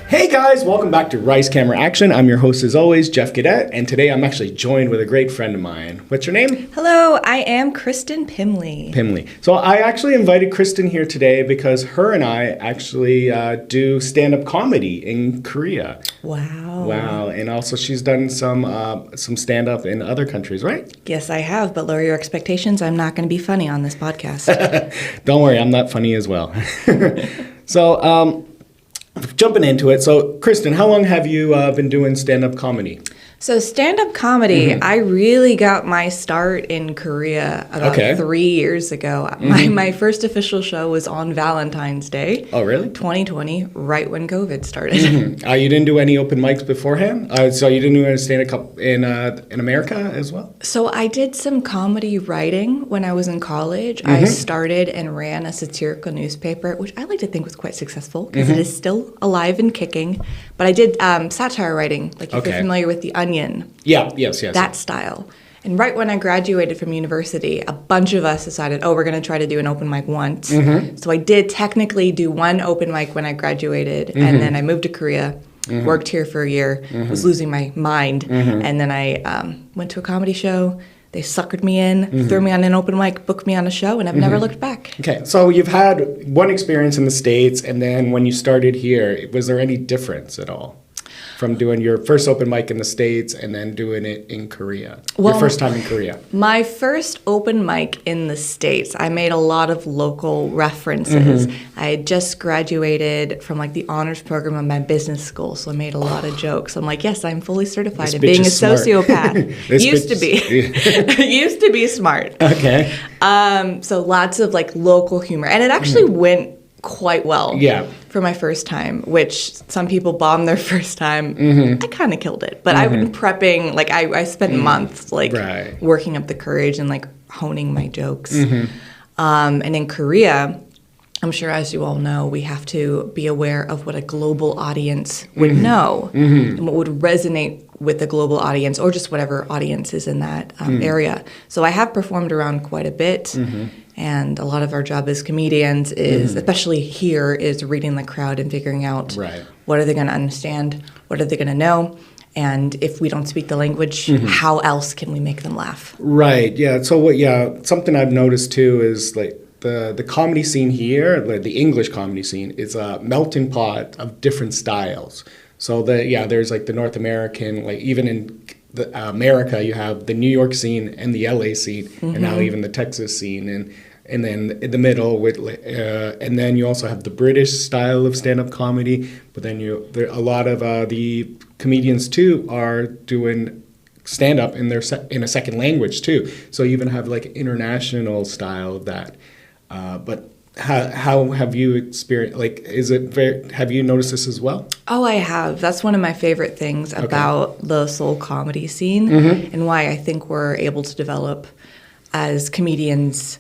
Hey guys, welcome back to Rice Camera Action. I'm your host as always, Geoff Gaudet, and today I'm actually joined with a great friend of mine. What's your name? Hello, I am Kristen Pimley. So I actually invited Kristen here today because her and I actually do stand-up comedy in Korea. Wow. And also she's done some stand-up in other countries, right? Yes, I have, but lower your expectations. I'm not going to be funny on this podcast. Don't worry, I'm not funny as well. So, jumping into it. So, Kristen, how long have you been doing stand-up comedy? So stand-up comedy, I really got my start in Korea about 3 years ago. My first official show was on Valentine's Day. Oh, really? 2020, right when COVID started. You didn't do any open mics beforehand? So you didn't do any stand-up in America as well? So I did some comedy writing when I was in college. I started and ran a satirical newspaper, which I like to think was quite successful because it is still alive and kicking. But I did satire writing, like if you're familiar with The Onion. Yes. That style. And right when I graduated from university, a bunch of us decided, we're going to try to do an open mic once. So I did technically do one open mic when I graduated, and then I moved to Korea, worked here for a year, was losing my mind, and then I went to a comedy show. They suckered me in, threw me on an open mic, booked me on a show, and I've never looked back. Okay, so you've had one experience in the States, and then when you started here, was there any difference at all from doing your first open mic in the States and then doing it in Korea? Your first time in Korea. My first open mic in the States, I made a lot of local references. I had just graduated from like the honors program of my business school, so I made a lot of jokes. I'm like, yes, I'm fully certified in being a sociopath. Used to be smart. Okay. So lots of like local humor. And it actually went quite well for my first time, which some people bomb their first time. I kind of killed it. But I've been prepping, like I spent months like working up the courage and like honing my jokes. And in Korea, I'm sure as you all know, we have to be aware of what a global audience would know and what would resonate with the global audience or just whatever audience is in that area. So I have performed around quite a bit. And a lot of our job as comedians is, especially here, is reading the crowd and figuring out what are they going to understand, what are they going to know, and if we don't speak the language, how else can we make them laugh? Right, yeah. So, something I've noticed too is like the comedy scene here, like the English comedy scene, is a melting pot of different styles. So, there's like the North American, like even in America, you have the New York scene and the LA scene, and now even the Texas scene, and then in the middle and then you also have the British style of stand-up comedy. But then a lot of the comedians too are doing stand-up in in a second language too. So you even have like international style of that. But how have you experienced? Like, have you noticed this as well? Oh, I have. That's one of my favorite things about the Seoul comedy scene, and why I think we're able to develop as comedians.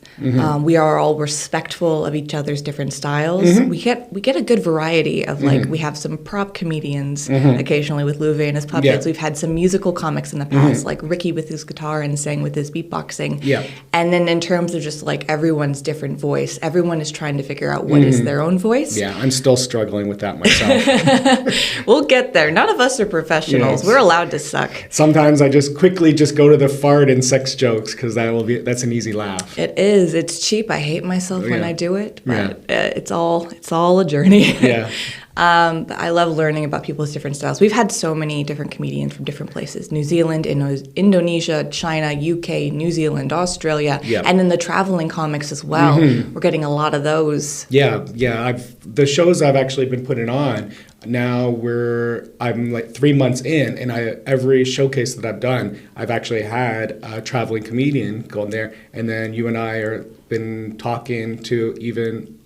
We are all respectful of each other's different styles. We get a good variety of like we have some prop comedians occasionally with Louis and his puppets. We've had some musical comics in the past, like Ricky with his guitar and Sang with his beatboxing. And then in terms of just like everyone's different voice, everyone is trying to figure out what is their own voice. Yeah, I'm still struggling with that myself. We'll get there. None of us are professionals. We're allowed to suck. Sometimes I just quickly go to the fart and sex jokes because that's an easy laugh. It is. It's cheap. I hate myself when I do it, but it's all a journey. But I love learning about people's different styles. We've had so many different comedians from different places: New Zealand, Indonesia, China, UK, New Zealand, Australia, and then the traveling comics as well. We're getting a lot of those. The shows I've actually been putting on now, I'm like 3 months in, and every showcase that I've done, I've actually had a traveling comedian go in there, and then you and I are been talking to even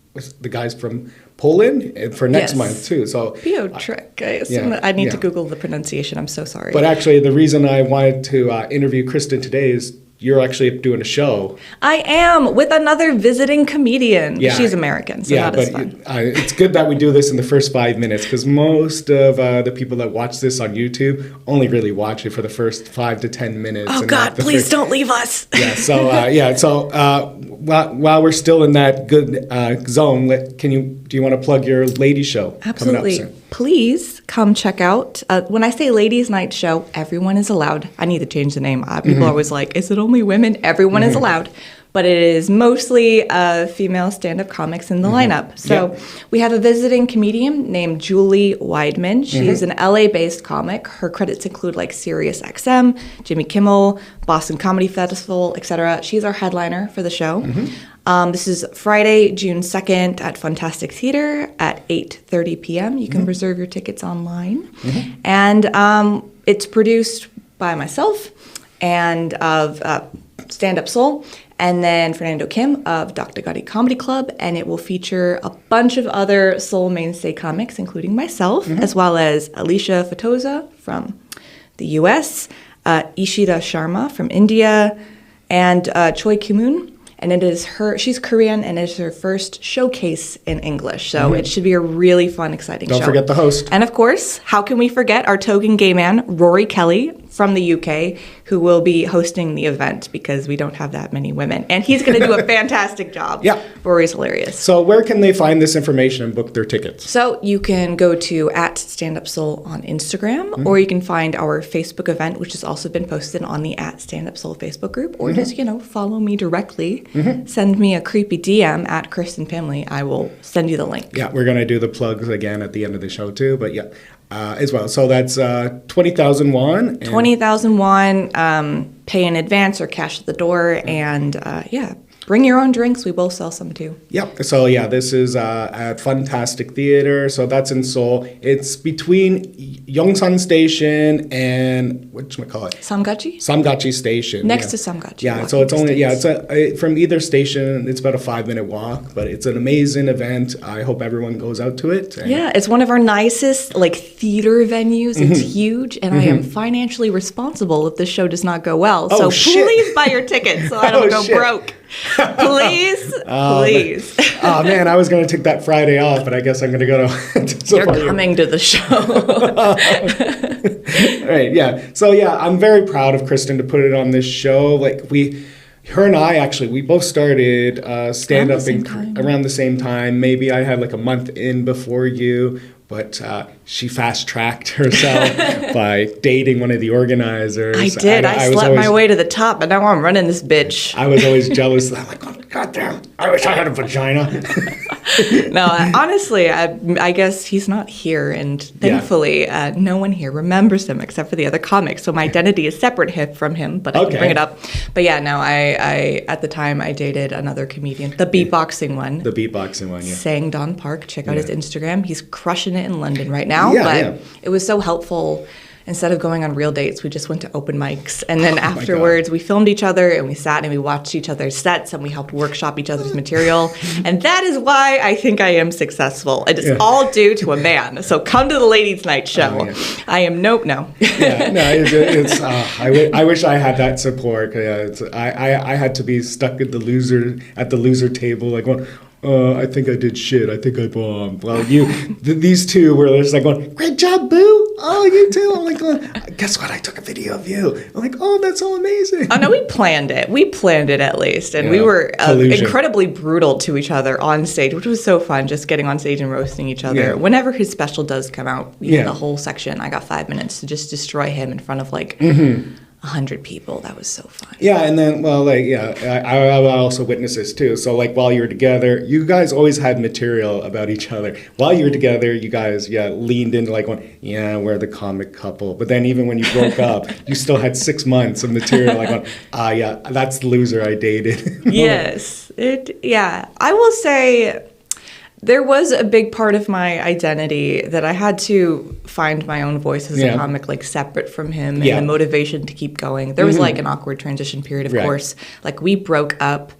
the guys from Poland for next month too. So Piotrek, I assume I need to Google the pronunciation. I'm so sorry. But actually, the reason I wanted to interview Kristen today is you're actually doing a show. I am, with another visiting comedian. Yeah. She's American, so not as fun. It's good that we do this in the first 5 minutes, because most of the people that watch this on YouTube only really watch it for the first 5 to 10 minutes. Oh, God, please don't leave us. Yeah, so while we're still in that good zone, do you want to plug your ladies show? Absolutely. Coming up soon? Please come check out. When I say ladies' night show, everyone is allowed. I need to change the name. People are always like, is it only women? Everyone is allowed. But it is mostly female stand-up comics in the lineup. So we have a visiting comedian named Julie Weidman. She's an LA-based comic. Her credits include like Sirius XM, Jimmy Kimmel, Boston Comedy Festival, etc. She's our headliner for the show. This is Friday, June 2nd at Fantastic Theater at 8:30 p.m. You can reserve your tickets online. And it's produced by myself and of Stand Up Soul, and then Fernando Kim of Dr. Gaudet Comedy Club, and it will feature a bunch of other Soul mainstay comics, including myself, as well as Alicia Fatoza from the U.S., Ishita Sharma from India, and Choi Ki-moon. And she's Korean, and it's her first showcase in English. So it should be a really fun, exciting show. Don't forget the host. And of course, how can we forget our token gay man, Rory Kelly from the UK, who will be hosting the event, because we don't have that many women. And he's going to do a fantastic job. Yeah. Rory's hilarious. So where can they find this information and book their tickets? So you can go to @StandUpSoul on Instagram, or you can find our Facebook event, which has also been posted on the @StandUpSoul Facebook group, or just, follow me directly. Send me a creepy DM @Kristen Pimley. I will send you the link. Yeah, we're going to do the plugs again at the end of the show too, but as well. So that's 20,000 won. 20,000 won, pay in advance or cash at the door, and bring your own drinks. We both sell some too. Yep. So this is at Fantastic Theater. So that's in Seoul. It's between Yongsan Station and whatchamacallit? Samgachi Station. Next to Samgachi. Yeah. So it's only it's from either station. It's about a 5-minute walk, but it's an amazing event. I hope everyone goes out to it. It's one of our nicest theater venues. It's huge, and I am financially responsible if the show does not go well. So please buy your tickets so I don't go broke. Please. Oh man, I was going to take that Friday off, but I guess I'm going to go to. You're coming to the show. Right. Yeah. So I'm very proud of Kristen to put it on this show. Her and I we both started stand up around the same time. Maybe I had a month in before you. But she fast-tracked herself by dating one of the organizers. I did. I slept my way to the top, but now I'm running this bitch. I was always jealous. I'm like, oh, God damn, I wish I had a vagina. No, honestly, I guess he's not here, and thankfully, no one here remembers him except for the other comics. So my identity is separate from him, but I can bring it up. But I at the time I dated another comedian, the beatboxing one. The beatboxing one, yeah. Sang Don Park. Check out his Instagram. He's crushing it in London right now. It was so helpful. Instead of going on real dates, we just went to open mics. And then afterwards, we filmed each other, and we sat and we watched each other's sets, and we helped workshop each other's material. And that is why I think I am successful. It is all due to a man. So come to the Ladies' Night show. I am no. I wish I had that support. I had to be stuck at the loser table, going, I think I did shit. I think I bombed. Well, these two were just going, great job, boo. Oh, you too. I'm like, guess what? I took a video of you. I'm like, oh, that's so amazing. Oh, no, we planned it. We planned it at least. And we were incredibly brutal to each other on stage, which was so fun, just getting on stage and roasting each other. Yeah. Whenever his special does come out, the whole section, I got 5 minutes to just destroy him in front of 100 people. That was so fun. Yeah, and then, I also witnessed this too. So, while you were together, you guys always had material about each other. While you were together, you guys, leaned into we're the comic couple. But then even when you broke up, you still had 6 months of material that's the loser I dated. Yes. I will say there was a big part of my identity that I had to find my own voice as a comic, separate from him, and the motivation to keep going. There was an awkward transition period, of course. We broke up,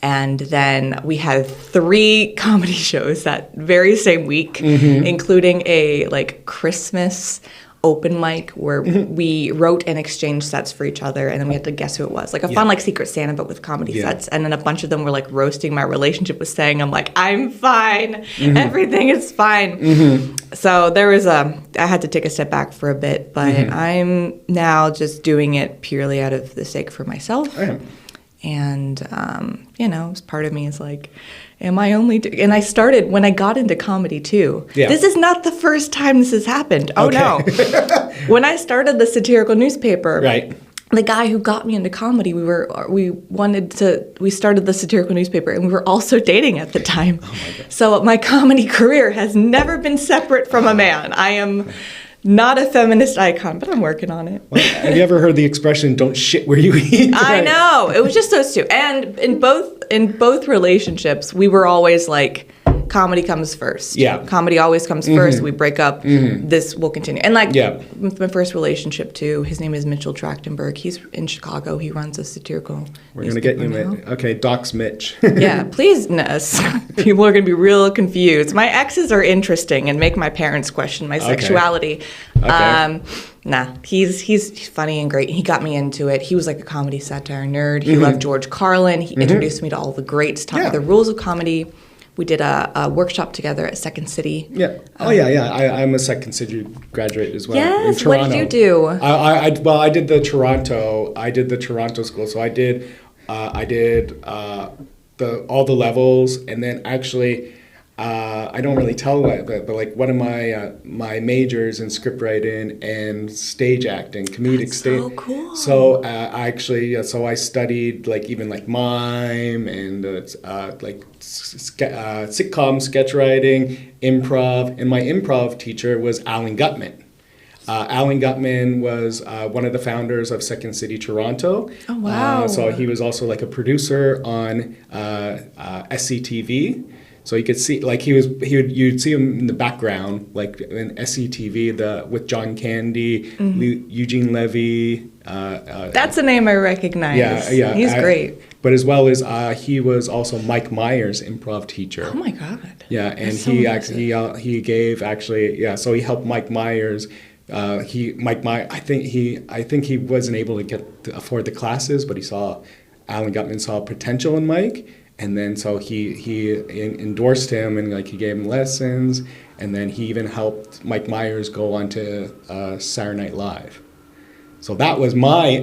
and then we had 3 comedy shows that very same week, including a Christmas open mic where we wrote and exchanged sets for each other, and then we had to guess who it was. Like a fun, like Secret Santa, but with comedy sets. And then a bunch of them were like roasting my relationship with saying, I'm like, I'm fine. Everything is fine. So I had to take a step back for a bit, but I'm now just doing it purely out of the sake for myself. And, part of me is like, am I only... And I started, when I got into comedy, too. Yeah. This is not the first time this has happened. Oh, no. When I started the satirical newspaper... Right. The guy who got me into comedy, we started the satirical newspaper, and we were also dating at the time. Oh my God. So my comedy career has never been separate from a man. I am... not a feminist icon, but I'm working on it. Well, have you ever heard the expression, don't shit where you eat? I know. It was just those two. And in both relationships, we were always like, comedy comes first. Yeah. Comedy always comes first. We break up. This will continue. And with my first relationship, too, his name is Mitchell Trachtenberg. He's in Chicago. He runs a satirical We're going to get you, okay, Doc's Mitch. Yeah, please, Ness. People are going to be real confused. My exes are interesting and make my parents question my sexuality. Okay. He's funny and great. He got me into it. He was like a comedy satire nerd. He loved George Carlin. He introduced me to all the greats, taught me the rules of comedy. We did a workshop together at Second City. Yeah. I'm a Second City graduate as well. Yes. In Toronto. What did you do? I did the Toronto school. So I did all the levels, and then actually. I don't really tell that, but like one of my majors in scriptwriting and stage acting, comedic stage. So cool. So so I studied mime and sitcom sketch writing, improv, and my improv teacher was Alan Gutman. Alan Gutman was one of the founders of Second City Toronto. Oh wow! So he was also like a producer on SCTV. So you could see, you'd see him in the background, like in SCTV, with John Candy, Eugene Levy. That's a name I recognize. Yeah. He's great. But as well as he was also Mike Myers' improv teacher. Oh my God. Yeah, and so he gave so he helped Mike Myers. I think he wasn't able to afford the classes, but Alan Gutman saw potential in Mike. And then so he endorsed him and he gave him lessons, and then he even helped Mike Myers go on to Saturday Night Live. So that's one of my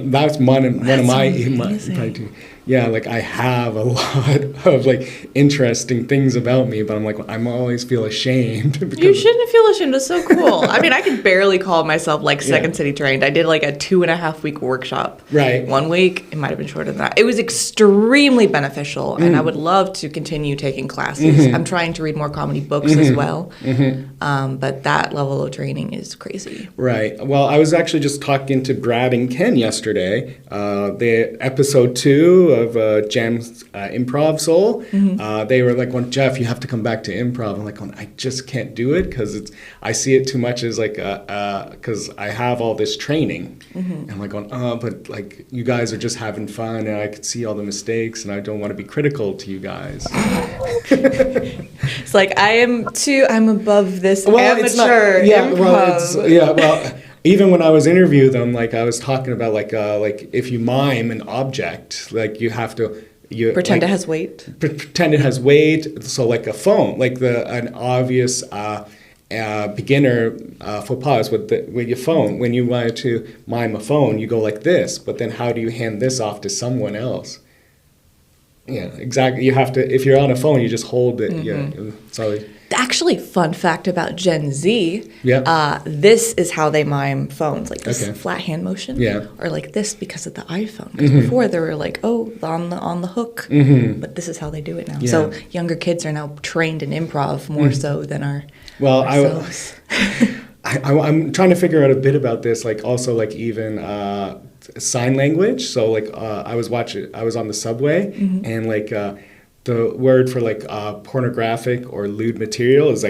I have a lot of interesting things about me, but I'm always feel ashamed. You shouldn't feel ashamed. It's so cool. I mean, I could barely call myself Second City trained. I did a 2.5 week workshop. Right. 1 week. It might have been shorter than that. It was extremely beneficial, and I would love to continue taking classes. I'm trying to read more comedy books as well, but that level of training is crazy. Right. Well, I was actually just talking to Brad and Ken yesterday. The episode 2 of Jam's Improv Soul. They were like, Geoff, you have to come back to improv. I'm like, I just can't do it because I see it too much as because I have all this training. And I'm like, but you guys are just having fun, and I could see all the mistakes, and I don't want to be critical to you guys. It's I'm above this amateur improv. Even when I was interviewing them, I was talking about if you mime an object, you have to pretend it has weight. Pretend it has weight. So a phone, an obvious beginner faux pas with your phone. When you want to mime a phone, you go like this. But then how do you hand this off to someone else? Yeah, exactly. You have to. If you're on a phone, you just hold it. Yeah. So. Actually, fun fact about Gen Z, this is how they mime phones, this flat hand motion, or this because of the iPhone. Because before they were on the hook, but this is how they do it now. Yeah. So younger kids are now trained in improv more so than ourselves. I'm trying to figure out a bit about this, even sign language. So I was on the subway and the word for pornographic or lewd material is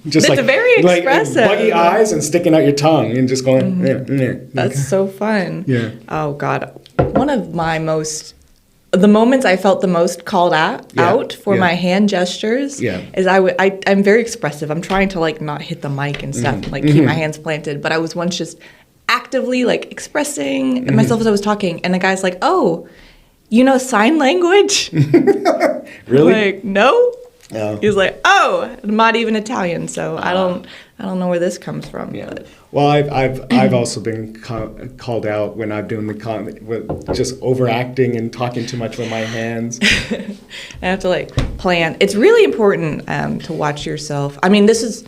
just it's very expressive. Buggy eyes and sticking out your tongue and just going. That's so fun. Yeah. Oh God, one of my most the moments I felt the most called out for my hand gestures is I'm very expressive. I'm trying to like not hit the mic and stuff, and like keep my hands planted. But I was once just actively like expressing myself as I was talking, and the guy's like, "Oh, you know sign language?" Really? Like, no. Oh. He was like, "Oh, I'm not even Italian, so I don't know where this comes from." Yeah. But. Well, I've also been called out when I'm doing the with just overacting and talking too much with my hands. I have to like plan. It's really important to watch yourself. I mean, this is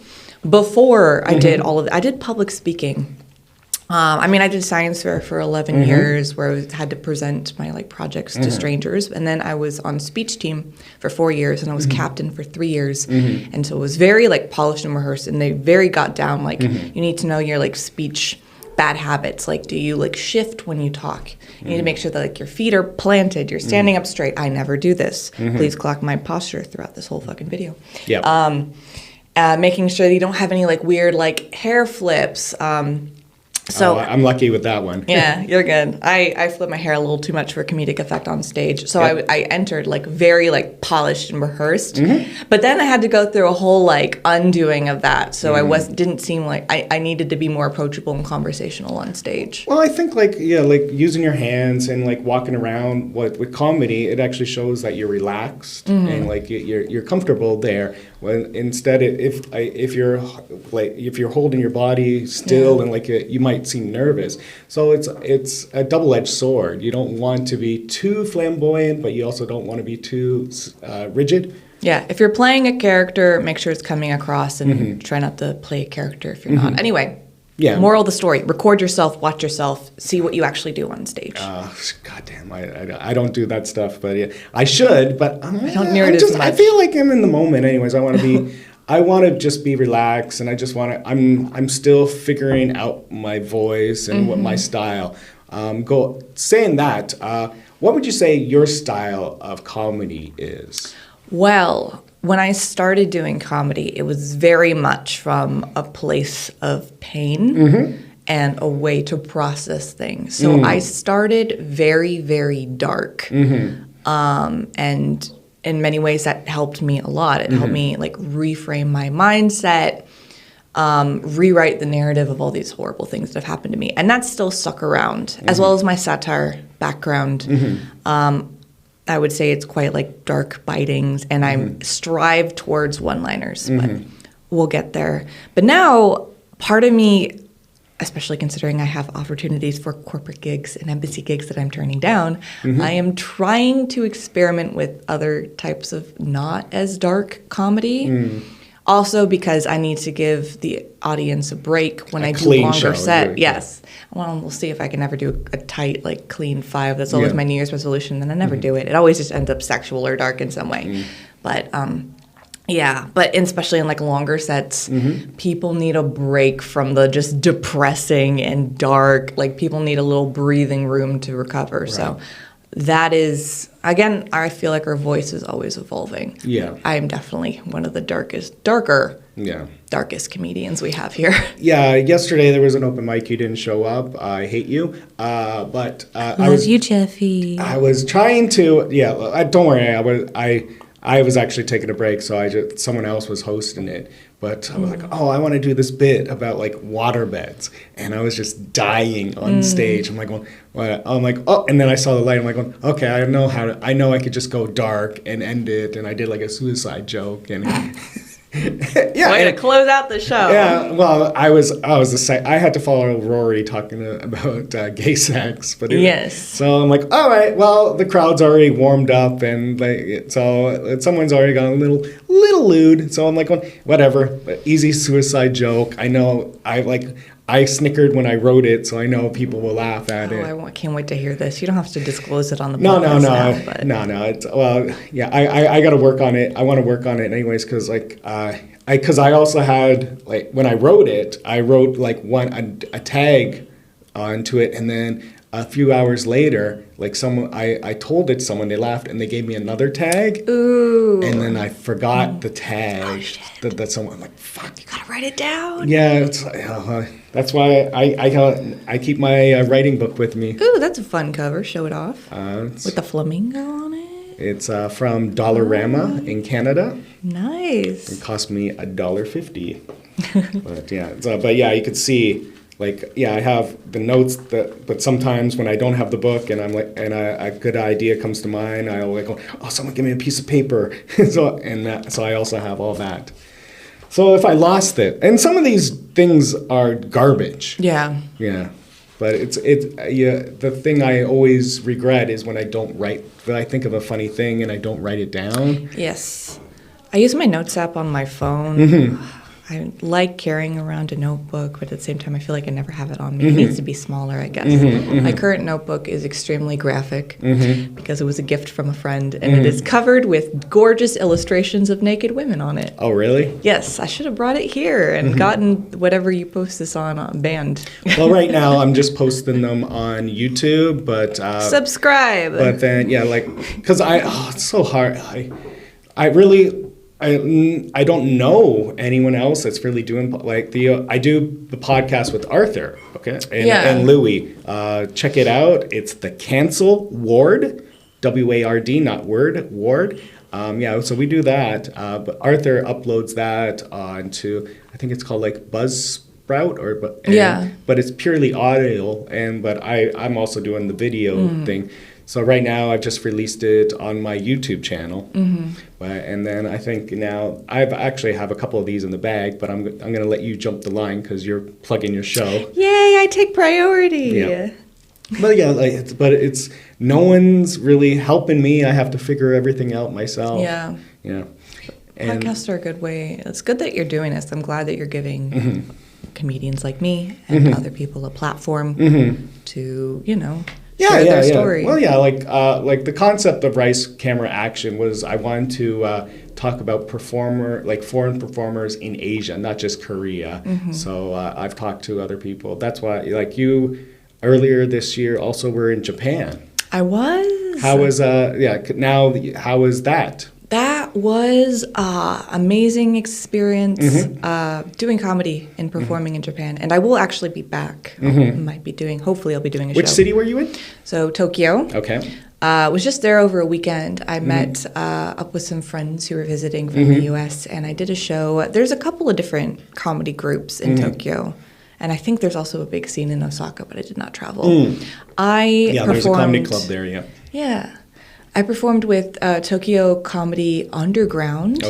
before I did all of it. I did public speaking. I mean, I did science fair for 11 years where I had to present my like projects to strangers. And then I was on speech team for 4 years and I was captain for 3 years. And so it was very like polished and rehearsed, and they very got down like you need to know your like speech bad habits. Like, do you like shift when you talk? You need to make sure that like your feet are planted, you're standing up straight. I never do this. Please clock my posture throughout this whole fucking video. Yeah. Making sure that you don't have any like weird like hair flips. So I'm lucky with that one. Yeah, you're good. I flip my hair a little too much for comedic effect on stage. So I entered like very like polished and rehearsed. But then I had to go through a whole like undoing of that. So I didn't seem like I needed to be more approachable and conversational on stage. Well, I think like using your hands and like walking around with comedy, it actually shows that you're relaxed and like you're comfortable there. When instead, if you're holding your body still and like you might seem nervous, so it's a double-edged sword. You don't want to be too flamboyant, but you also don't want to be too rigid. Yeah, if you're playing a character, make sure it's coming across, and try not to play a character if you're not. Anyway. Yeah. Moral of the story: record yourself, watch yourself, see what you actually do on stage. Goddamn, I don't do that stuff, but yeah, I should. But I don't near it as much. I feel like I'm in the moment, anyways. I want to be, I want to just be relaxed, and I just want to. I'm still figuring out my voice and what my style. Saying that, what would you say your style of comedy is? Well, when I started doing comedy, it was very much from a place of pain and a way to process things. So I started very, very dark. And in many ways, that helped me a lot. It helped me like reframe my mindset, rewrite the narrative of all these horrible things that have happened to me. And that still stuck around, as well as my satire background. I would say it's quite like dark bitings, and I strive towards one-liners, but we'll get there. But now, part of me, especially considering I have opportunities for corporate gigs and embassy gigs that I'm turning down, I am trying to experiment with other types of not as dark comedy. Also because I need to give the audience a break when I do longer set. Yes. Well, we'll see if I can ever do a tight, like, clean 5. That's always my New Year's resolution, and I never do it. It always just ends up sexual or dark in some way. But, but especially in, like, longer sets, people need a break from the just depressing and dark. Like, people need a little breathing room to recover. Right. So that is, again, I feel like our voice is always evolving. Yeah. I am definitely one of the darkest comedians we have here. Yeah, yesterday there was an open mic. You didn't show up. I hate you. But I was you, Jeffy. I was trying to. Yeah, don't worry. I was actually taking a break, so someone else was hosting it. But I was like, I want to do this bit about like water beds, and I was just dying on stage. I'm like, and then I saw the light. I'm like, okay, I know I could just go dark and end it, and I did like a suicide joke and. Way to close out the show. Yeah, well, I had to follow Rory talking about gay sex, but so I'm like, all right, well, the crowd's already warmed up, and like, so someone's already gone a little lewd, so I'm like, whatever, easy suicide joke. I know, I snickered when I wrote it, so I know people will laugh at it. I can't wait to hear this. You don't have to disclose it on the podcast No. I got to work on it. I want to work on it anyways, because I also had, like, when I wrote it, I wrote like a tag onto it, and then a few hours later, like I told it to someone, they laughed, and they gave me another tag. Ooh. And then I forgot the tag that someone, I'm like, fuck. You gotta write it down. Yeah, that's why I keep my writing book with me. Ooh, that's a fun cover. Show it off. With the flamingo on it. It's from Dollarama in Canada. Nice. It cost me $1.50. But yeah, you could see. Like, yeah, I have the notes, but sometimes when I don't have the book and a good idea comes to mind, I'll like go, oh, someone give me a piece of paper. So I also have all that. So if I lost it, and some of these things are garbage. Yeah. Yeah. But the thing I always regret is when I think of a funny thing and I don't write it down. Yes. I use my notes app on my phone. Mm-hmm. I like carrying around a notebook, but at the same time, I feel like I never have it on me. Mm-hmm. It needs to be smaller, I guess. Mm-hmm, mm-hmm. My current notebook is extremely graphic because it was a gift from a friend, and it is covered with gorgeous illustrations of naked women on it. Oh, really? Yes. I should have brought it here and gotten whatever you post this on banned. Well, right now, I'm just posting them on YouTube, but... subscribe! But then, yeah, because it's so hard. I don't know anyone else that's really doing I do the podcast with Arthur, okay, and Louie. Check it out. It's the Cancel Ward, WARD, not Ward. So we do that. But Arthur uploads that onto, I think it's called like Buzzsprout but it's purely audio. But I'm also doing the video thing. So right now I've just released it on my YouTube channel, and then I think now I actually have a couple of these in the bag, but I'm going to let you jump the line because you're plugging your show. Yay! I take priority. Yeah. But yeah, it's no one's really helping me. I have to figure everything out myself. Yeah. Yeah. Podcasts are a good way. It's good that you're doing this. I'm glad that you're giving comedians like me and other people a platform to share their story. Well, yeah, like the concept of Rice Camera Action was I wanted to talk about foreign performers in Asia, not just Korea. So I've talked to other people. That's why, like you, earlier this year also were in Japan. I was. How was how was that? That was amazing experience doing comedy and performing in Japan. And I will actually be back. Hopefully I'll be doing a show. Which city were you in? So Tokyo. Okay. Was just there over a weekend. I met up with some friends who were visiting from the U.S. and I did a show. There's a couple of different comedy groups in Tokyo. And I think there's also a big scene in Osaka, but I did not travel. There's a comedy club there, yeah. Yeah. I performed with Tokyo Comedy Underground,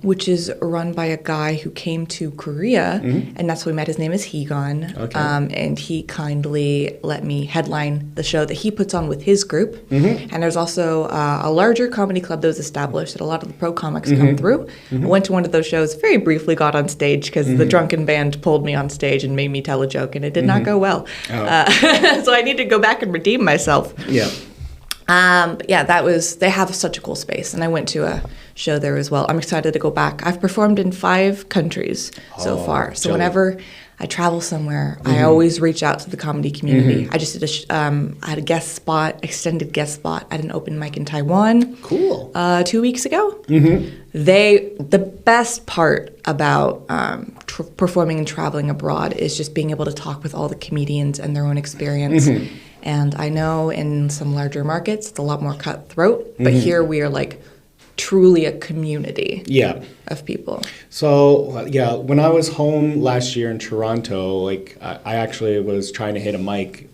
which is run by a guy who came to Korea, and that's how we met. His name is Hegon, and he kindly let me headline the show that he puts on with his group. And there's also a larger comedy club that was established that a lot of the pro comics come through. I went to one of those shows, very briefly got on stage because the drunken band pulled me on stage and made me tell a joke, and it did not go well. So I need to go back and redeem myself. Yeah. They have such a cool space, and I went to a show there as well. I'm excited to go back. I've performed in 5 countries so far, so whenever I travel somewhere, I always reach out to the comedy community. I just did I had a extended guest spot at an open mic in Taiwan. Cool. 2 weeks ago. The best part about performing and traveling abroad is just being able to talk with all the comedians and their own experience. And I know in some larger markets, it's a lot more cutthroat, but here we are like truly a community of people. So, when I was home last year in Toronto, I actually was trying to hit a mic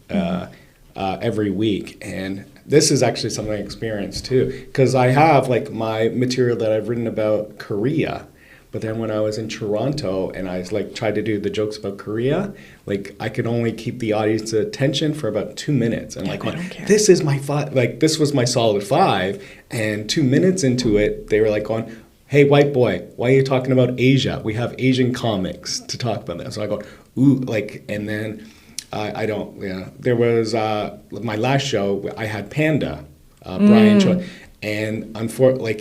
every week. And this is actually something I experienced too, because I have my material that I've written about Korea. But then when I was in Toronto and I tried to do the jokes about Korea, I could only keep the audience's attention for about 2 minutes. And this is my 5, this was my solid 5. And 2 minutes into it, they were going, hey, white boy, why are you talking about Asia? We have Asian comics to talk about that. So I go, ooh, and then there was my last show, I had Panda, Brian Choi. And unfortunately,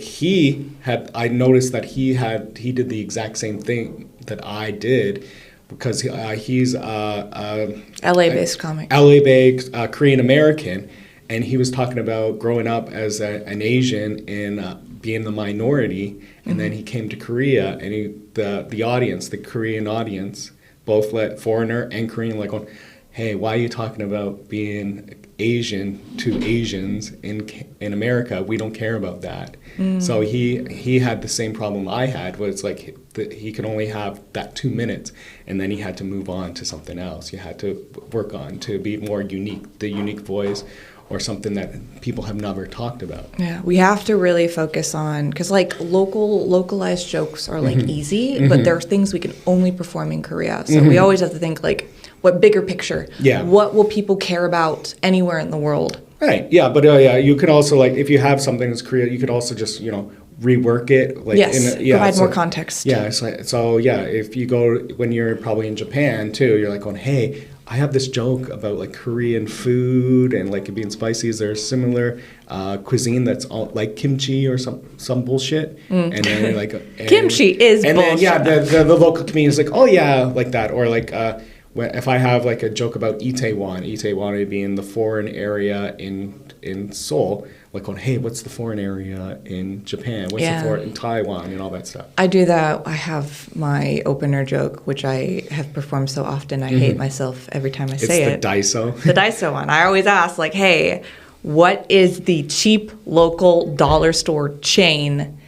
I noticed that he did the exact same thing that I did, because he's LA-based comic. LA-based Korean American, and he was talking about growing up as an Asian and being the minority, and then he came to Korea, and the audience, the Korean audience, both foreigner and Korean, like, going, hey, why are you talking about being Asian to Asians in America? We don't care about that. So he had the same problem I had, where it's like he could only have that 2 minutes, and then he had to move on to something else. You had to work on to be more unique, the unique voice, or something that people have never talked about. Yeah, we have to really focus on, because like localized jokes are like easy, but there are things we can only perform in Korea. So we always have to think like, what bigger picture? Yeah. What will people care about anywhere in the world? Right. Yeah. But you could also, like, if you have something that's Korea, you could also just, rework it. Like, yes. Provide more context. Yeah. So if you go, when you're probably in Japan too, you're like going, hey, I have this joke about like Korean food and like it being spicy. Is there a similar cuisine that's all, like kimchi or some bullshit? And then you're like, kimchi is bullshit. And then the local comedian is like, oh yeah, like that, or like. If I have like a joke about Itaewon being the foreign area in Seoul, like going, hey, what's the foreign area in Japan? What's the foreign in Taiwan and all that stuff? I do that. I have my opener joke, which I have performed so often. I hate myself every time I say it. It's the Daiso. The Daiso one. I always ask, like, hey, what is the cheap local dollar store chain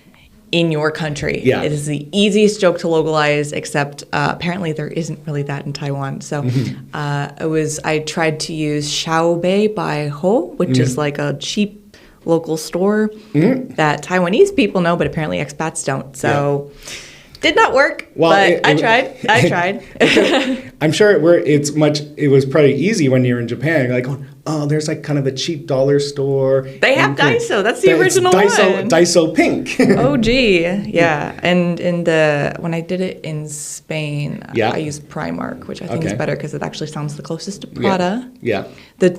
in your country? Yeah. It is the easiest joke to localize, except apparently there isn't really that in Taiwan. So I tried to use Xiaobei by Ho, which is like a cheap local store that Taiwanese people know, but apparently expats don't. So did not work, but I tried. I'm sure it was pretty easy when you're in Japan. You're like, oh, there's like kind of a cheap dollar store. They have Daiso. That's the original one. Daiso Pink. Oh, gee. Yeah. And when I did it in Spain, I used Primark, which I think is better because it actually sounds the closest to Prada. Yeah.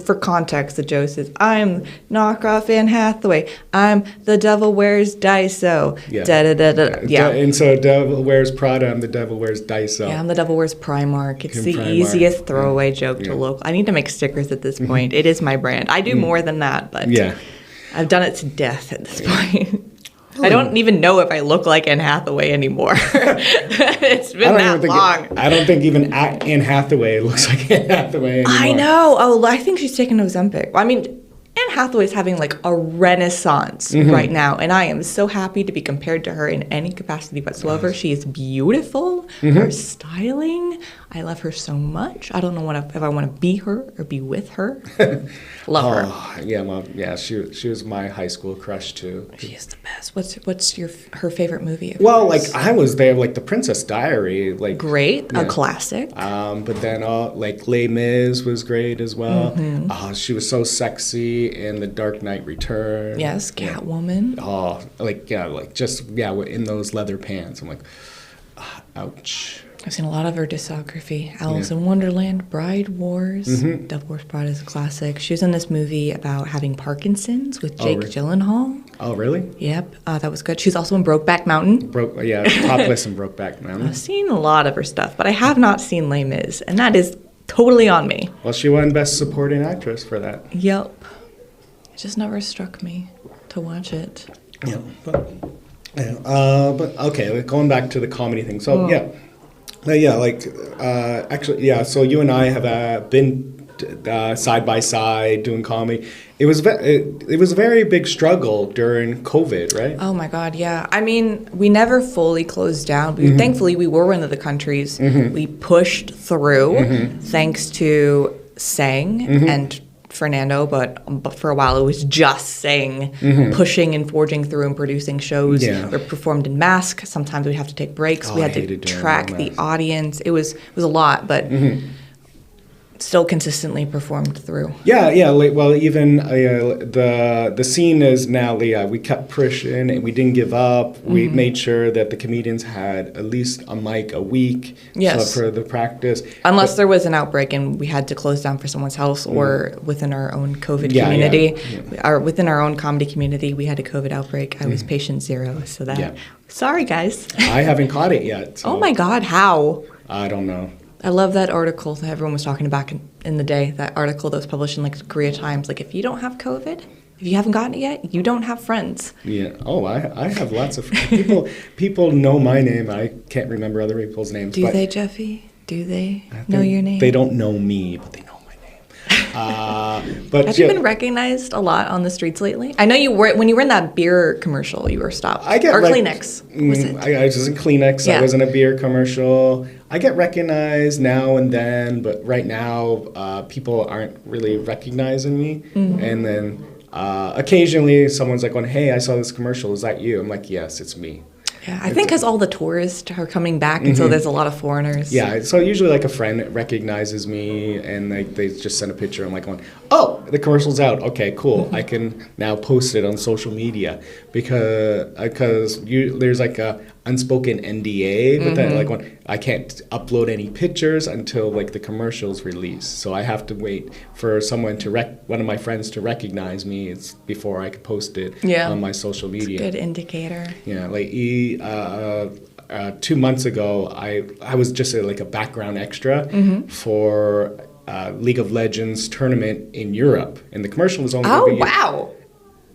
For context, the joke is, I'm knockoff Anne Hathaway. I'm the devil wears Daiso. Yeah. Yeah. And so devil wears Prada, I'm the devil wears Daiso. Yeah, I'm the devil wears Primark. It's the easiest throwaway joke to local. I need to make stickers at this point. It is my brand. I do more than that, but I've done it to death at this point. I don't even know if I look like Anne Hathaway anymore. It's been that long. I don't think even Anne Hathaway looks like Anne Hathaway anymore. I know. Oh, I think she's taken Ozempic. I mean, Anne Hathaway's having like a renaissance right now, and I am so happy to be compared to her in any capacity whatsoever. She is beautiful. Her styling, I love her so much. I don't know if I want to be her or be with her. Love her. Yeah, well, she was my high school crush too. She is the best. What's her favorite movie? Well, like I was there, like The Princess Diary, like great, a classic. But then like Les Mis was great as well. She was so sexy in The Dark Knight Returns. Yes, Catwoman. In those leather pants. I'm like, ouch. I've seen a lot of her discography. Alice in Wonderland, Bride Wars, Devil Wears Prada is a classic. She was in this movie about having Parkinson's with Jake Gyllenhaal. Oh, really? Yep, that was good. She was also in Brokeback Mountain. Topless in Brokeback Mountain. I've seen a lot of her stuff, but I have not seen Les Mis, and that is totally on me. Well, she won Best Supporting Actress for that. Yep. It just never struck me to watch it. Yeah, but okay, going back to the comedy thing. So, so you and I have been side by side doing comedy. It was a very big struggle during COVID, right? Oh my God, yeah. I mean, we never fully closed down. Thankfully, we were one of the countries. We pushed through thanks to Sang and Fernando, but for a while it was just Sang pushing and forging through and producing shows. We performed in mask. Sometimes we'd have to take breaks. We had to track the audience. It was a lot, but still consistently performed through. Well, even the scene is now, we kept pushing and we didn't give up. We made sure that the comedians had at least a mic a week for the practice. Unless there was an outbreak and we had to close down for someone's house or within our own COVID community, or within our own comedy community, we had a COVID outbreak. I was patient zero, sorry guys. I haven't caught it yet. So. Oh my God, how? I don't know. I love that article that everyone was talking back in the day, that article that was published in like the Korea Times. Like, if you don't have COVID, if you haven't gotten it yet, you don't have friends. Yeah. Oh, I have lots of friends. People know my name. I can't remember other people's names. Do they, Jeffy? Do they know your name? They don't know me, but they know my name. But have you been recognized a lot on the streets lately? I know you were when you were in that beer commercial. You were stopped. Kleenex. Was it? I was in Kleenex. Yeah. I was in a beer commercial. I get recognized now and then, but right now people aren't really recognizing me. Mm-hmm. And then occasionally someone's like, "Hey, I saw this commercial. Is that you?" I'm like, "Yes, it's me." Yeah, I think because all the tourists are coming back, and so there's a lot of foreigners. Yeah, so usually like a friend recognizes me, and they just send a picture. I'm like, "Oh, the commercial's out. Okay, cool. I can now post it on social media," because there's like a unspoken NDA, but then like I can't upload any pictures until like the commercial's released. So I have to wait for someone one of my friends to recognize me before I can post it on my social media. It's a good indicator. Yeah, like 2 months ago, I was just like a background extra for League of Legends tournament in Europe, and the commercial was only. Oh wow!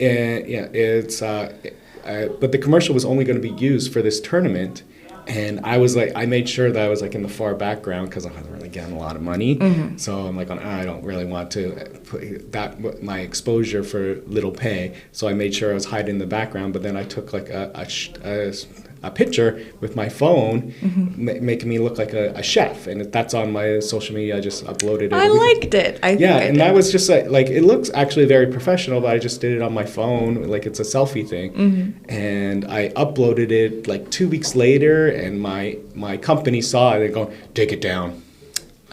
And yeah, it's. But the commercial was only going to be used for this tournament, and I made sure that I was like in the far background because I wasn't really getting a lot of money. So I'm like, I don't really want to put my exposure for little pay. So I made sure I was hiding in the background. But then I took like a picture with my phone, making me look like a chef, and that's on my social media. I just uploaded it. I liked it. That was just like it looks actually very professional, but I just did it on my phone, like it's a selfie thing, and I uploaded it like 2 weeks later, and my company saw it and go, "Take it down."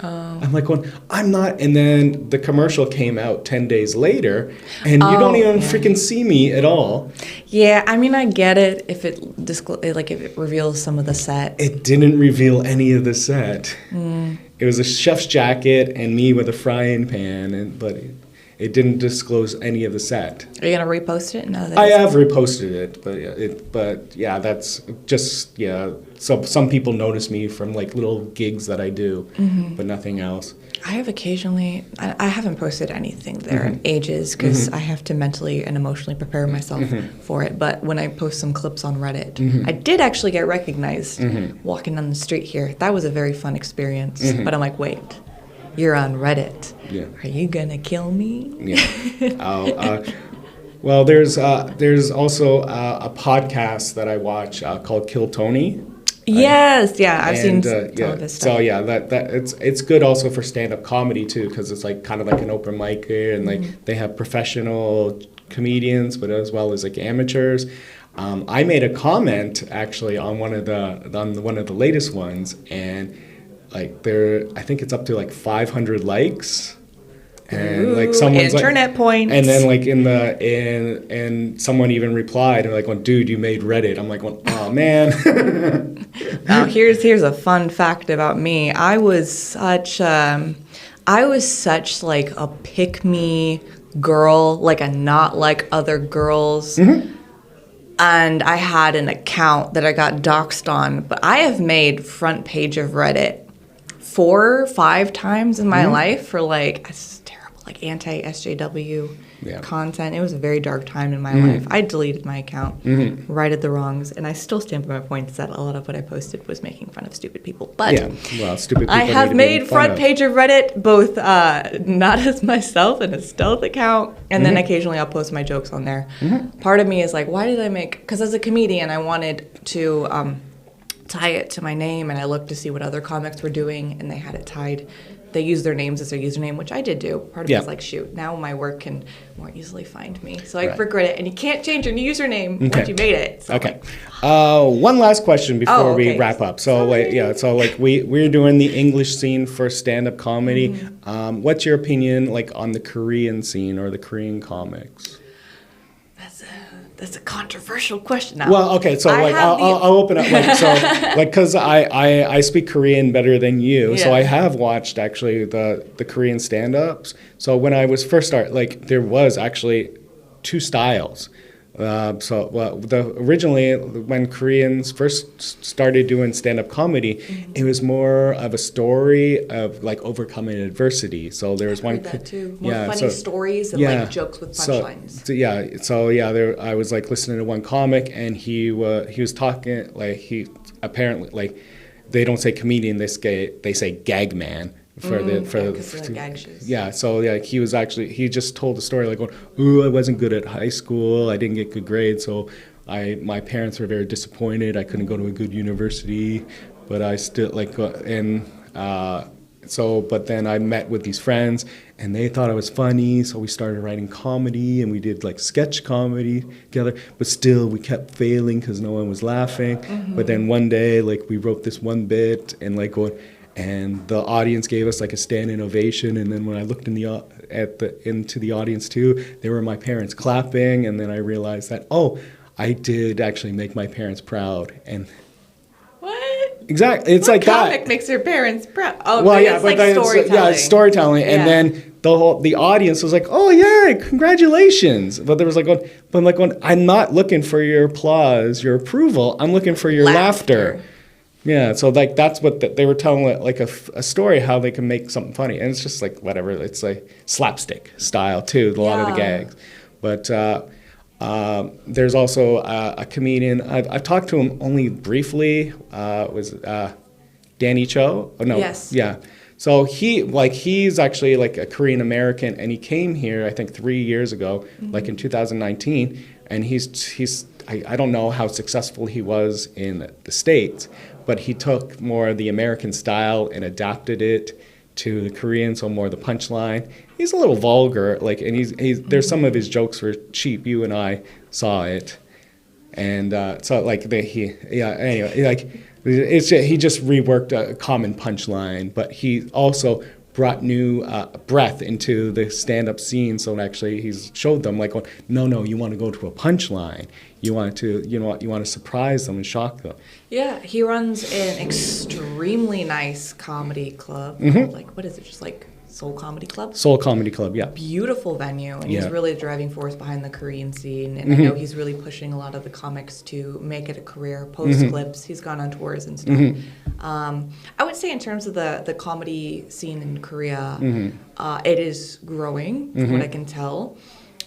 I'm like, I'm not. And then the commercial came out 10 days later, and you don't even freaking see me at all. Yeah, I mean, I get it if it if it reveals some of the set. It didn't reveal any of the set. It was a chef's jacket and me with a frying pan, but it didn't disclose any of the set. Are you gonna repost it? No, I have reposted it, but that's just So some people notice me from like little gigs that I do, but nothing else. I have occasionally. I haven't posted anything there in ages because I have to mentally and emotionally prepare myself for it. But when I post some clips on Reddit, I did actually get recognized walking on the street here. That was a very fun experience. But I'm like, wait. You're on Reddit. Yeah. Are you gonna kill me? Yeah. Well, there's also a podcast that I watch called Kill Tony. Yes, I've seen some of his stuff. So that it's good also for stand-up comedy too, because it's like kind of like an open mic here, and like they have professional comedians, but as well as like amateurs. I made a comment actually on one of the latest ones, and like I think it's up to like 500 likes, and like someone's internet points, and then like and someone even replied and like, "Dude, you made Reddit." I'm like, "Oh man." Now here's a fun fact about me. I was such like a pick me girl, like a not like other girls. And I had an account that I got doxxed on, but I have made front page of Reddit 4 or 5 times in my life for like it's terrible, like anti-SJW content. It was a very dark time in my life. I deleted my account, righted the wrongs, and I still stand by my points that a lot of what I posted was making fun of stupid people. But stupid people I have made front page of Reddit, both not as myself and a stealth account, and then occasionally I'll post my jokes on there. Part of me is like, why did I make? Because as a comedian, I wanted to tie it to my name, and I looked to see what other comics were doing, and they had it tied. They used their names as their username, which I did do. Part of me is like, shoot, now my work can more easily find me. So I regret it. And you can't change your username once you made it. So one last question before we wrap up. So we're doing the English scene for stand-up comedy. What's your opinion like on the Korean scene or the Korean comics? That's a controversial question now. Well, okay, so I'll open up because I speak Korean better than you, so I have watched actually the Korean stand-ups. So when I was first there was actually 2 styles. Originally, when Koreans first started doing stand-up comedy, it was more of a story of like overcoming adversity. So there was heard that too. More funny stories and like jokes with punchlines. I was like listening to one comic, and he was talking like he apparently like they don't say comedian, they say gag man. Gag shows. Yeah, so like he just told the story like, I wasn't good at high school, I didn't get good grades, so my parents were very disappointed. I couldn't go to a good university, but I still but then I met with these friends, and they thought I was funny, so we started writing comedy, and we did like sketch comedy together, but still we kept failing because no one was laughing. But then one day, like, we wrote this one bit, and like and the audience gave us like a standing ovation. And then when I looked into the audience too, they were my parents clapping. And then I realized that, I did actually make my parents proud. And what? Exactly, it's like that. Comic makes your parents proud. Oh, well, yeah, but like storytelling. It's storytelling. Yeah. And then the audience was like, "Oh yeah, congratulations!" But there was like, I'm not looking for your applause, your approval. I'm looking for your laughter. Yeah, so like that's what they were telling, like a story how they can make something funny, and it's just like whatever. It's like slapstick style too, a lot of the gags. But there's also a comedian. I've talked to him only briefly. Was Danny Cho? Oh no, yes, yeah. So he's actually like a Korean American, and he came here I think 3 years ago, like in 2019, and he's I don't know how successful he was in the States, but he took more of the American style and adapted it to the Korean, so more of the punchline. He's a little vulgar, like, and there's some of his jokes were cheap. You and I saw it, and so like anyway, like he just reworked a common punchline, but he also brought new breath into the stand-up scene. So actually, he's showed them like, no, you want to go to a punchline. You want to surprise them and shock them. Yeah, he runs an extremely nice comedy club. Called, like, what is it? Just like Soul Comedy Club? Soul Comedy Club, yeah. Beautiful venue, and he's really the driving force behind the Korean scene. And I know he's really pushing a lot of the comics to make it a career, post clips. He's gone on tours and stuff. I would say in terms of the comedy scene in Korea, it is growing, from what I can tell.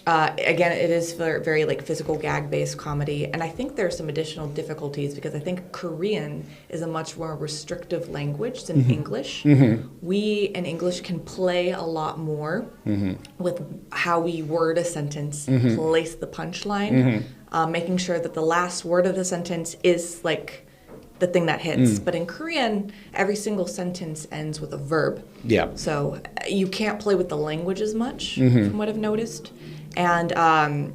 Again, it is very like physical gag-based comedy, and I think there are some additional difficulties because I think Korean is a much more restrictive language than English. We in English can play a lot more with how we word a sentence, place the punchline, making sure that the last word of the sentence is like the thing that hits. But in Korean, every single sentence ends with a verb. Yeah. So you can't play with the language as much, from what I've noticed. And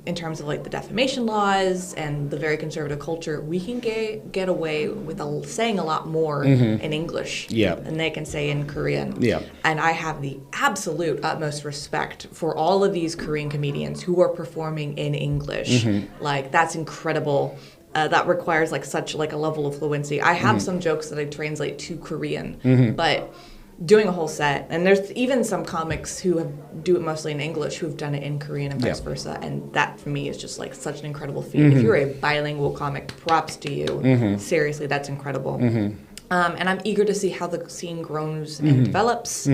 in terms of like the defamation laws and the very conservative culture, we can get away with saying a lot more in English than they can say in Korean. Yeah. And I have the absolute utmost respect for all of these Korean comedians who are performing in English. Like, that's incredible. That requires like such like a level of fluency. I have some jokes that I translate to Korean, but doing a whole set, and there's even some comics who do it mostly in English who have done it in Korean and vice versa, and that for me is just like such an incredible feat. If you're a bilingual comic, props to you. Seriously, that's incredible. And I'm eager to see how the scene grows and develops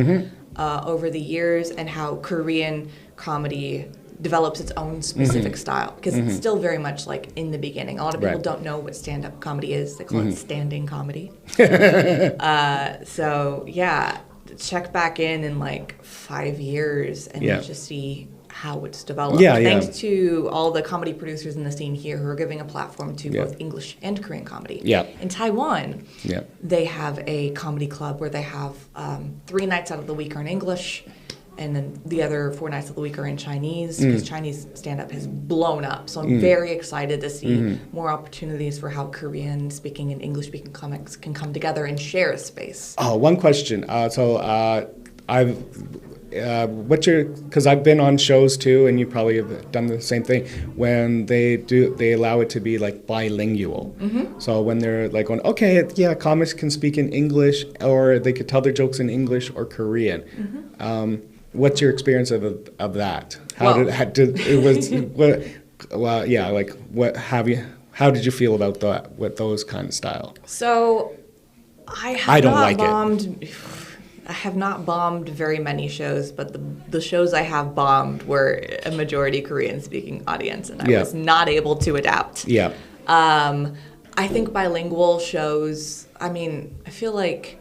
over the years, and how Korean comedy develops its own specific style, because it's still very much like in the beginning. A lot of people don't know what stand-up comedy is. They call it standing comedy. So yeah, check back in like 5 years and just see how it's developed. Thanks to all the comedy producers in the scene here who are giving a platform to both English and Korean comedy. In Taiwan, they have a comedy club where they have 3 nights out of the week are in English, and then the other 4 nights of the week are in Chinese, because Chinese stand-up has blown up. So I'm very excited to see more opportunities for how Korean-speaking and English-speaking comics can come together and share a space. Oh, one question. Because I've been on shows too, and you probably have done the same thing, when they allow it to be like bilingual. So when they're like going, okay, comics can speak in English, or they could tell their jokes in English or Korean. What's your experience of that? well, yeah, like how did you feel about that with those kind of style? So I have not bombed very many shows, but the shows I have bombed were a majority Korean speaking audience, and I was not able to adapt. Yeah. I think bilingual shows, I mean, I feel like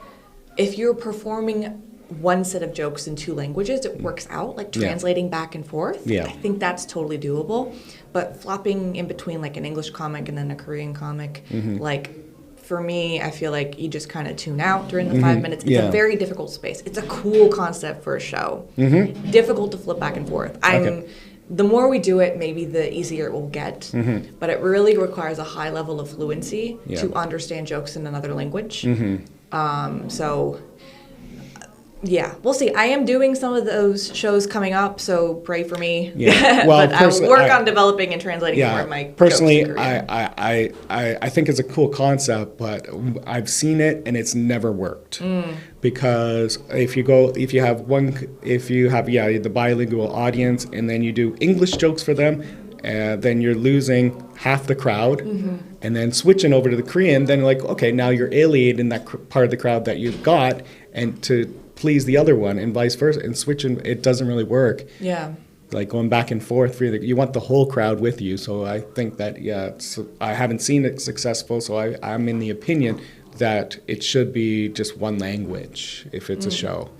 if you're performing one set of jokes in two languages, it works out, like translating back and forth. Yeah. I think that's totally doable. But flopping in between like an English comic and then a Korean comic, like for me, I feel like you just kind of tune out during the 5 minutes. It's a very difficult space. It's a cool concept for a show. Difficult to flip back and forth. The more we do it, maybe the easier it will get. But it really requires a high level of fluency to understand jokes in another language. So, yeah, we'll see. I am doing some of those shows coming up, so pray for me. Yeah. Well, but I will work on developing and translating more of my personally, jokes to Korean. I think it's a cool concept, but I've seen it and it's never worked. Because if you have the bilingual audience and then you do English jokes for them, then you're losing half the crowd, and then switching over to the Korean, then like, okay, now you're alienating that part of the crowd that you've got, and to please the other one, and vice versa, and switching, it doesn't really work. Yeah. Like going back and forth, you want the whole crowd with you. So I think that, I haven't seen it successful, so I'm in the opinion that it should be just one language if it's a show.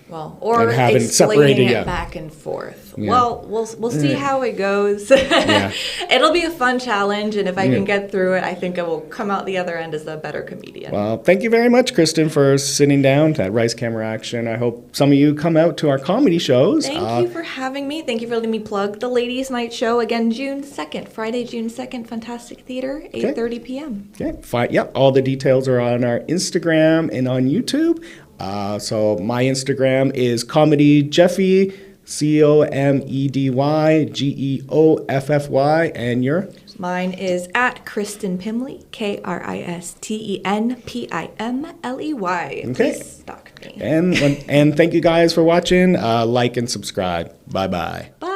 Well, or explaining it back and forth. Yeah. Well, we'll see how it goes. It'll be a fun challenge, and if I can get through it, I think I will come out the other end as a better comedian. Well, thank you very much, Kristen, for sitting down at Rice Camera Action. I hope some of you come out to our comedy shows. Thank you for having me. Thank you for letting me plug the Ladies' Night Show again, June 2nd, Friday, June 2nd, Fantastic Theater, 8:30 p.m. Okay, fine. Yep, all the details are on our Instagram and on YouTube. So my Instagram is Comedy Jeffy, COMEDYGEOFFY, and your? Mine is at Kristen Pimley, KRISTENPIMLEY. Okay. Please stalk me. And thank you guys for watching. Like and subscribe. Bye-bye. Bye.